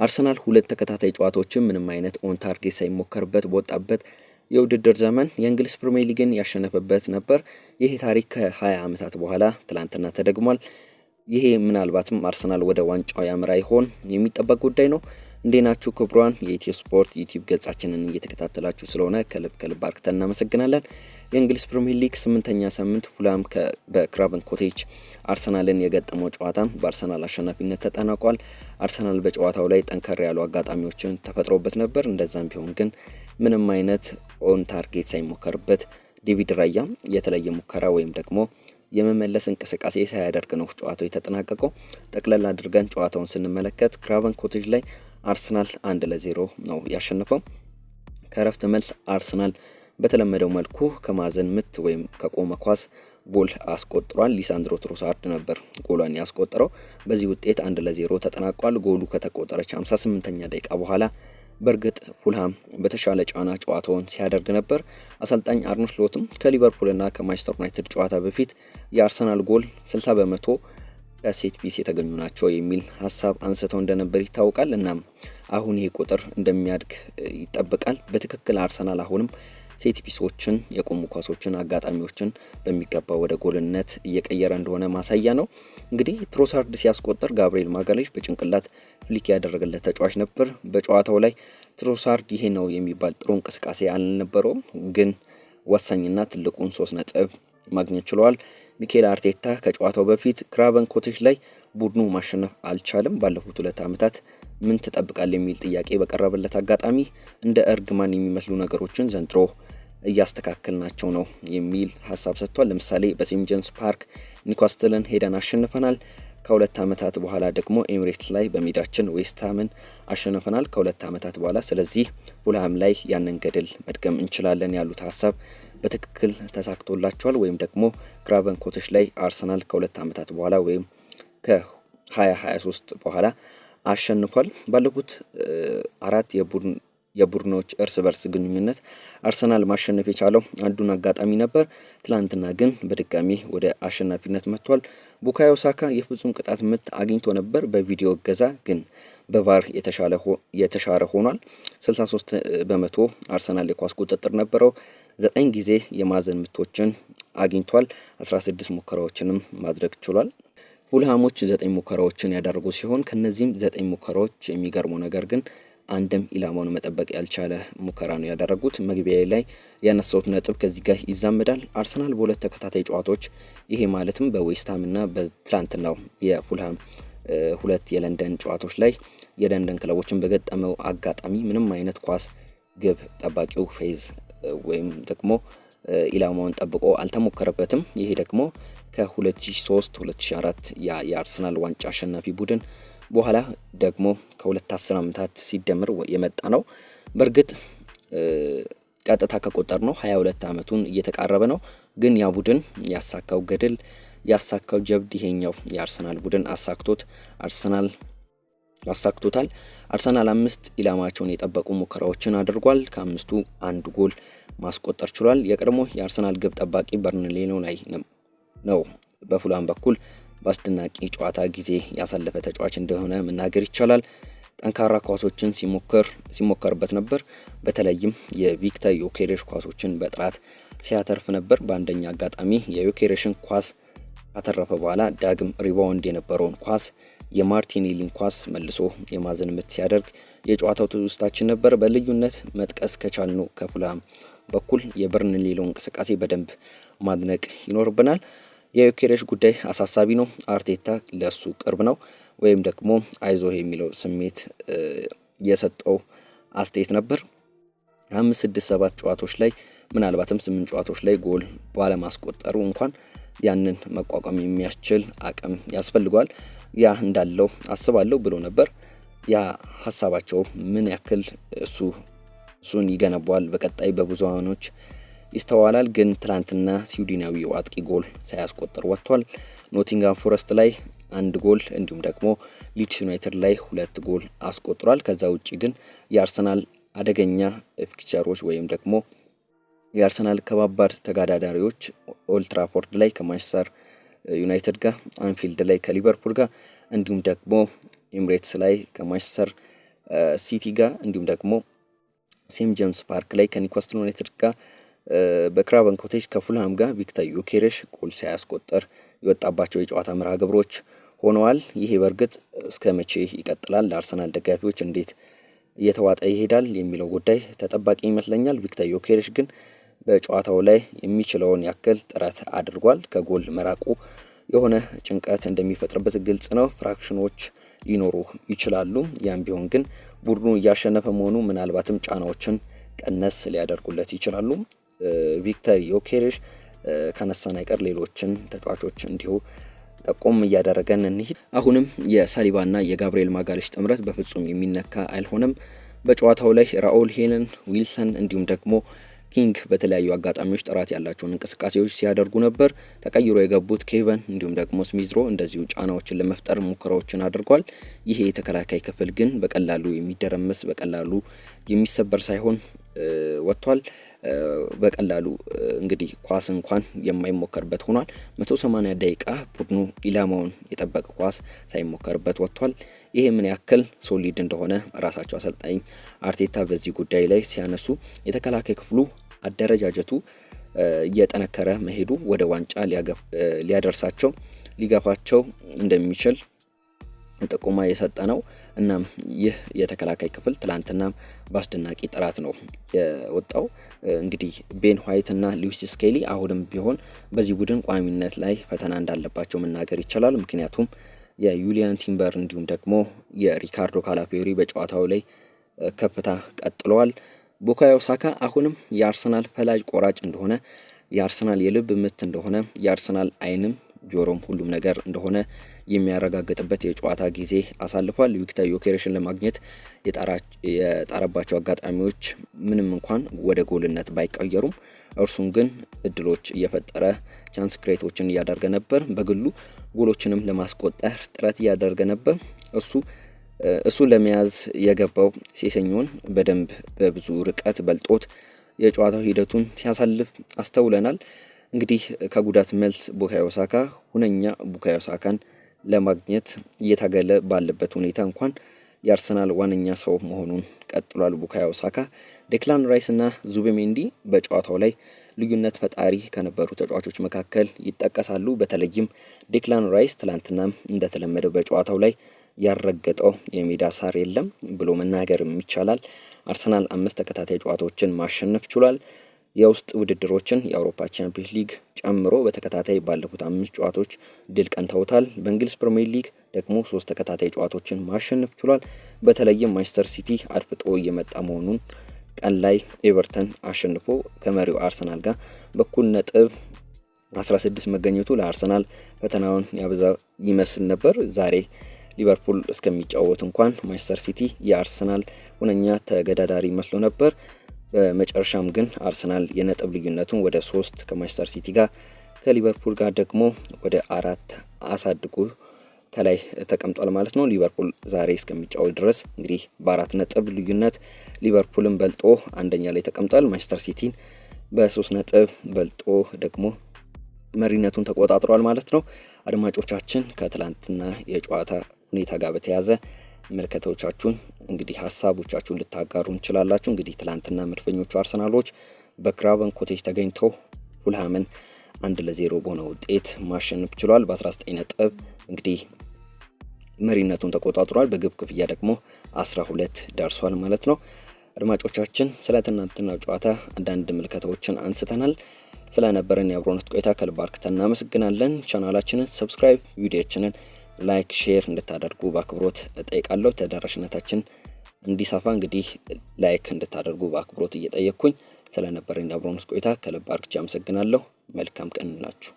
አርሰናል ሁለት ተከታታይ ጨዋታዎችን ምንም አይነት ኦን ታርጌት ሳይሞከርበት በወጣበት የውድድር ዘመን የእንግሊዝ ፕሪሚየር ሊግን ያሸነፈበት ነበር። ይህ ታሪክ ከ20 ዓመታት በኋላ ትላንትና ተደግሟል። ይሄ ምናልባትም አርሰናል ወደ ዋንጫው ያምራ ይሆን የሚጠበቅ ጉዳይ ነው። እንዴናችሁ ክቡራን የኢትዮ ስፖርት ዩቲዩብ ገጻችንን እየተከታተላችሁ ስለሆነ ከልብ አርክተን እናመሰግናለን። የእንግሊዝ ፕሪሚየር ሊግ 8ኛ ሳምንት ፉልሃም በክራቨን ኮቴጅ አርሰናልን የገጠመው ጨዋታ በአርሰናል አሸናፊነት ተጠናቋል። አርሰናል በጨዋታው ላይ ጠንከር ያሉ አጋጣሚዎችን ተፈጥሮበት ነበር። እንደዛም ቢሆን ግን ምንም አይነት ኦን ታርጌት ሳይሞከርበት ዴቪድ ራያ የተለየ ሙከራ ወይም ደግሞ የመመለስ እንቅስቃሴ ሳያደርግ ነው ጨዋታው የተጠናቀቀው። ጠቅለል አድርገን ጨዋታውን ስንመለከት ክራቨን ኮቴጅ ላይ አርሰናል 1-0 ነው ያሸነፈው። ከረፍት መልስ አርሰናል በተለመደው መልኩ ከማዕዘን ምት ወይም ከቆመ ኳስ ጎል አስቆጥሯል። ሊሳንድሮ ትሮሳርድ ነበር ጎሏን ያስቆጠረው። በዚህ ውጤት 1-0 ተጠናቋል። ጎሉ ከተቆጠረች 58ኛ ደቂቃ በኋላ በእርግጥ ፉልሃም በተሻለ ጫና ጨዋታውን ሲያደርግ ነበር። አሰልጣኝ አርነ ስሎትም ከሊቨርፑልና ከማንቸስተር ዩናይትድ ጨዋታ በፊት የአርሰናል ጎል 60 በመቶ ከሴት ፒስ የተገኙ ናቸው የሚል ሀሳብ አንስተው እንደነበር ይታወቃል። እናም አሁን ይሄ ቁጥር እንደሚያድግ ይጠበቃል። በትክክል አርሰናል አሁንም ሴት ፒሶችን፣ የቆሙ ኳሶችን፣ አጋጣሚዎችን በሚገባ ወደ ጎልነት እየቀየረ እንደሆነ ማሳያ ነው። እንግዲህ ትሮሳርድ ሲያስቆጥር ጋብሪኤል ማጋሌሽ በጭንቅላት ፍሊክ ያደረገለት ተጫዋች ነበር። በጨዋታው ላይ ትሮሳርድ ይሄ ነው የሚባል ጥሩ እንቅስቃሴ አልነበረውም፣ ግን ወሳኝና ትልቁን 3 ነጥብ ማግኘት ችለዋል። ሚኬል አርቴታ ከጨዋታው በፊት ክራቨን ኮቴጅ ላይ ቡድኑ ማሸነፍ አልቻለም፣ ባለፉት 2 ዓመታት ምን ትጠብቃል የሚል ጥያቄ በቀረበለት አጋጣሚ እንደ እርግማን የሚመስሉ ነገሮችን ዘንድሮ እያስተካከልናቸው ነው የሚል ሀሳብ ሰጥቷል። ለምሳሌ በሴንት ጄምስ ፓርክ ኒውካስትልን ሄደን አሸንፈናል። ከ2 ዓመታት በኋላ ደግሞ ኤሚሬትስ ላይ በሜዳችን ዌስትሃምን አሸንፈናል ከ2 ዓመታት በኋላ። ስለዚህ ፉልሃም ላይ ያንን ገድል መድገም እንችላለን ያሉት ሀሳብ በትክክል ተሳክቶላቸዋል። ወይም ደግሞ ክራቨን ኮቴጅ ላይ አርሰናል ከ2 ዓመታት በኋላ ወይም ከ2023 በኋላ አሸንፏል። ባለፉት 4 የቡድኖች እርስ በርስ ግንኙነት አርሰናል ማሸነፍ የቻለው አንዱን አጋጣሚ ነበር። ትላንትና ግን በድጋሚ ወደ አሸናፊነት መጥቷል። ቡካዮ ሳካ የፍጹም ቅጣት ምት አግኝቶ ነበር በቪዲዮ እገዛ፣ ግን በቫር የተሻረ ሆኗል። 63 በመቶ አርሰናል የኳስ ቁጥጥር ነበረው። 9 ጊዜ የማዕዘን ምቶችን አግኝቷል። 16 ሙከራዎችንም ማድረግ ችሏል። ፉልሃሞች 9 ሙከራዎችን ያደረጉ ሲሆን ከነዚህም 9 ሙከራዎች የሚገርመው ነገር ግን አንድም ኢላማውን መጠበቅ ያልቻለ ሙከራ ነው ያደረጉት። መግቢያ ላይ ያነሳውት ነጥብ ከዚህ ጋር ይዛመዳል። አርሰናል በሁለት ተከታታይ ጨዋታዎች ይሄ ማለትም በዌስትሃም እና በትላንትናው የፉልሃም 2 የለንደን ጨዋታዎች ላይ የለንደን ክለቦችን በገጠመው አጋጣሚ ምንም አይነት ኳስ ግብ ጠባቂው ፌዝ ወይም ደግሞ ኢላማውን ጠብቆ አልተሞከረበትም። ይሄ ደግሞ ከ2003-2004 የአርሰናል ዋንጫ አሸናፊ ቡድን በኋላ ደግሞ ከ2 ዓመታት ሲደምር የመጣ ነው። በእርግጥ ቀጥታ ከቆጠር ነው 22 ዓመቱን እየተቃረበ ነው። ግን ያ ቡድን ያሳካው ገድል ያሳካው ጀብድ ይሄኛው የአርሰናል ቡድን አሳክቶታል። አርሰናል 5 ኢላማቸውን የጠበቁ ሙከራዎችን አድርጓል። ከ5ቱ 1 ጎል ማስቆጠር ችሏል። የቀድሞ የአርሰናል ግብ ጠባቂ በርንሌኖ ላይ ነው በፉልሃም በኩል በአስደናቂ ጨዋታ ጊዜ ያሳለፈ ተጫዋች እንደሆነ መናገር ይቻላል። ጠንካራ ኳሶችን ሲሞከርበት ነበር። በተለይም የቪክተር ዮኬሬሽ ኳሶችን በጥራት ሲያተርፍ ነበር። በአንደኛ አጋጣሚ የዮኬሬሽን ኳስ ካተረፈ በኋላ ዳግም ሪባውንድ የነበረውን ኳስ የማርቲኔሊን ኳስ መልሶ የማዕዘን ምት ሲያደርግ የጨዋታው ትውስታችን ነበር። በልዩነት መጥቀስ ከቻልነው ከፉልሃም በኩል የበርንሌሎ እንቅስቃሴ በደንብ ማድነቅ ይኖርብናል። የዮኬሬሽ ጉዳይ አሳሳቢ ነው። አርቴታ ለሱ ቅርብ ነው ወይም ደግሞ አይዞህ የሚለው ስሜት የሰጠው አስተያየት ነበር። 5-6-7 ጨዋታዎች ላይ ምናልባትም 8 ጨዋታዎች ላይ ጎል ባለማስቆጠሩ እንኳን ያንን መቋቋም የሚያስችል አቅም ያስፈልገዋል። ያ እንዳለው አስባለሁ ብሎ ነበር። ያ ሀሳባቸው ምን ያክል እሱን ይገነባዋል በቀጣይ በብዙሃኖች ይስተዋላል። ግን ትላንትና ስዊድናዊው አጥቂ ጎል ሳያስቆጥር ወጥቷል። ኖቲንጋም ፎረስት ላይ 1 ጎል እንዲሁም ደግሞ ሊድስ ዩናይትድ ላይ 2 ጎል አስቆጥሯል። ከዛ ውጪ ግን የአርሰናል አደገኛ ፊክቸሮች ወይም ደግሞ የአርሰናል ከባባድ ተጋዳዳሪዎች ኦልድ ትራፎርድ ላይ ከማንቸስተር ዩናይትድ ጋር፣ አንፊልድ ላይ ከሊቨርፑል ጋር እንዲሁም ደግሞ ኤምሬትስ ላይ ከማንቸስተር ሲቲ ጋር እንዲሁም ደግሞ ሴንት ጄምስ ፓርክ ላይ ከኒውካስትል ዩናይትድ ጋር በክራቨን ኮቴጅ ከፉልሃም ጋር ቪክተር ዮኬሬሽ ጎል ሳያስቆጠር የወጣባቸው የጨዋታ መርሃ ግብሮች ሆነዋል። ይሄ በእርግጥ እስከ መቼ ይቀጥላል፣ ለአርሰናል ደጋፊዎች እንዴት እየተዋጠ ይሄዳል የሚለው ጉዳይ ተጠባቂ ይመስለኛል። ቪክተር ዮኬሬሽ ግን በጨዋታው ላይ የሚችለውን ያክል ጥረት አድርጓል። ከጎል መራቁ የሆነ ጭንቀት እንደሚፈጥርበት ግልጽ ነው። ፍራክሽኖች ሊኖሩ ይችላሉ። ያም ቢሆን ግን ቡድኑ እያሸነፈ መሆኑ ምናልባትም ጫናዎችን ቀነስ ሊያደርጉለት ይችላሉ። ቪክተር ዮኬሬሽ ከነሳን አይቀር ሌሎችን ተጫዋቾች እንዲሁ ጠቆም እያደረገን እንሂድ። አሁንም የሳሊባና የጋብሪኤል ማጋሌሽ ጥምረት በፍጹም የሚነካ አልሆነም። በጨዋታው ላይ ራኡል ሄለን፣ ዊልሰን እንዲሁም ደግሞ ኪንግ በተለያዩ አጋጣሚዎች ጥራት ያላቸውን እንቅስቃሴዎች ሲያደርጉ ነበር። ተቀይሮ የገቡት ኬቨን እንዲሁም ደግሞ ስሚዝሮ እንደዚሁ ጫናዎችን ለመፍጠር ሙከራዎችን አድርጓል። ይሄ የተከላካይ ክፍል ግን በቀላሉ የሚደረመስ በቀላሉ የሚሰበር ሳይሆን ወጥቷል። በቀላሉ እንግዲህ ኳስ እንኳን የማይሞከርበት ሆኗል። 180 ደቂቃ ቡድኑ ኢላማውን የጠበቀ ኳስ ሳይሞከርበት ወጥቷል። ይሄ ምን ያክል ሶሊድ እንደሆነ ራሳቸው አሰልጣኝ አርቴታ በዚህ ጉዳይ ላይ ሲያነሱ የተከላካይ ክፍሉ አደረጃጀቱ እየጠነከረ መሄዱ ወደ ዋንጫ ሊያደርሳቸው ሊገፋቸው እንደሚችል ጥቆማ የሰጠ ነው። እናም ይህ የተከላካይ ክፍል ትላንትና በአስደናቂ ጥራት ነው የወጣው። እንግዲህ ቤን ዋይት እና ሉዊስ ስኬሊ አሁንም ቢሆን በዚህ ቡድን ቋሚነት ላይ ፈተና እንዳለባቸው መናገር ይቻላል። ምክንያቱም የዩሊያን ቲምበር እንዲሁም ደግሞ የሪካርዶ ካላፊዮሪ በጨዋታው ላይ ከፍታ ቀጥለዋል። ቡካዮ ሳካ አሁንም የአርሰናል ፈላጅ ቆራጭ እንደሆነ፣ የአርሰናል የልብ ምት እንደሆነ፣ የአርሰናል አይንም ጆሮም ሁሉም ነገር እንደሆነ የሚያረጋግጥበት የጨዋታ ጊዜ አሳልፏል። ቪክተር ዮኬሬሽን ለማግኘት የጣረባቸው አጋጣሚዎች ምንም እንኳን ወደ ጎልነት ባይቀየሩም እርሱም ግን እድሎች እየፈጠረ ቻንስ ክሬቶችን እያደረገ ነበር። በግሉ ጎሎችንም ለማስቆጠር ጥረት እያደረገ ነበር። እሱ ለመያዝ የገባው ሴሰኞን በደንብ በብዙ ርቀት በልጦት የጨዋታው ሂደቱን ሲያሳልፍ አስተውለናል። እንግዲህ ከጉዳት መልስ ቡካዮ ሳካ ሁነኛ ቡካዮ ሳካን ለማግኘት እየታገለ ባለበት ሁኔታ እንኳን የአርሰናል ዋነኛ ሰው መሆኑን ቀጥሏል። ቡካዮ ሳካ፣ ዴክላን ራይስ እና ዙቤሜንዲ በጨዋታው ላይ ልዩነት ፈጣሪ ከነበሩ ተጫዋቾች መካከል ይጠቀሳሉ። በተለይም ዴክላን ራይስ ትላንትናም እንደተለመደው በጨዋታው ላይ ያረገጠው የሜዳ ሳር የለም ብሎ መናገርም ይቻላል። አርሰናል 5 ተከታታይ ጨዋታዎችን ማሸነፍ ችሏል። የውስጥ ውድድሮችን የአውሮፓ ቻምፒየንስ ሊግ ጨምሮ በተከታታይ ባለፉት 5 ጨዋታዎች ድል ቀንተውታል። በእንግሊዝ ፕሪሚየር ሊግ ደግሞ 3 ተከታታይ ጨዋታዎችን ማሸነፍ ችሏል። በተለይም ማንቸስተር ሲቲ አድፍጦ እየመጣ መሆኑን ቀን ላይ ኤቨርተን አሸንፎ ከመሪው አርሰናል ጋር በኩል ነጥብ 16 መገኘቱ ለአርሰናል ፈተናውን ያበዛ ይመስል ነበር። ዛሬ ሊቨርፑል እስከሚጫወት እንኳን ማንቸስተር ሲቲ የአርሰናል ሁነኛ ተገዳዳሪ መስሎ ነበር። በመጨረሻም ግን አርሰናል የነጥብ ልዩነቱን ወደ 3 ከማንቸስተር ሲቲ ጋር ከሊቨርፑል ጋር ደግሞ ወደ 4 አሳድጎ ከላይ ተቀምጧል ማለት ነው። ሊቨርፑል ዛሬ እስከሚጫወት ድረስ እንግዲህ በ4 ነጥብ ልዩነት ሊቨርፑልን በልጦ አንደኛ ላይ ተቀምጧል። ማንቸስተር ሲቲን በ3 ነጥብ በልጦ ደግሞ መሪነቱን ተቆጣጥሯል ማለት ነው። አድማጮቻችን ከትላንትና የጨዋታ ሁኔታ ጋር በተያያዘ መልከቶቻችሁን እንግዲህ ሀሳቦቻችሁን ልታጋሩ እንችላላችሁ። እንግዲህ ትላንትና መድፈኞቹ አርሰናሎች በክራቨን ኮቴጅ ተገኝተው ፉልሃምን 1-0 በሆነ ውጤት ማሸነፍ ችሏል። በ19 ነጥብ እንግዲህ መሪነቱን ተቆጣጥሯል። በግብ ክፍያ ደግሞ 12 ደርሷል ማለት ነው። አድማጮቻችን ስለ ትናንትናው ጨዋታ አንዳንድ ምልከታዎችን አንስተናል። ስለነበረን የአብሮነት ቆይታ ከልብ አርክተን እናመሰግናለን። ቻናላችንን ሰብስክራይብ፣ ቪዲዮችንን ላይክ፣ ሼር እንድታደርጉ በአክብሮት እጠይቃለሁ። ተደራሽነታችን እንዲሰፋ እንግዲህ ላይክ እንድታደርጉ በአክብሮት እየጠየቅኩኝ ስለነበረን የአብሮነት ቆይታ ከልብ አርክቼ አመሰግናለሁ። መልካም ቀን እንላችሁ።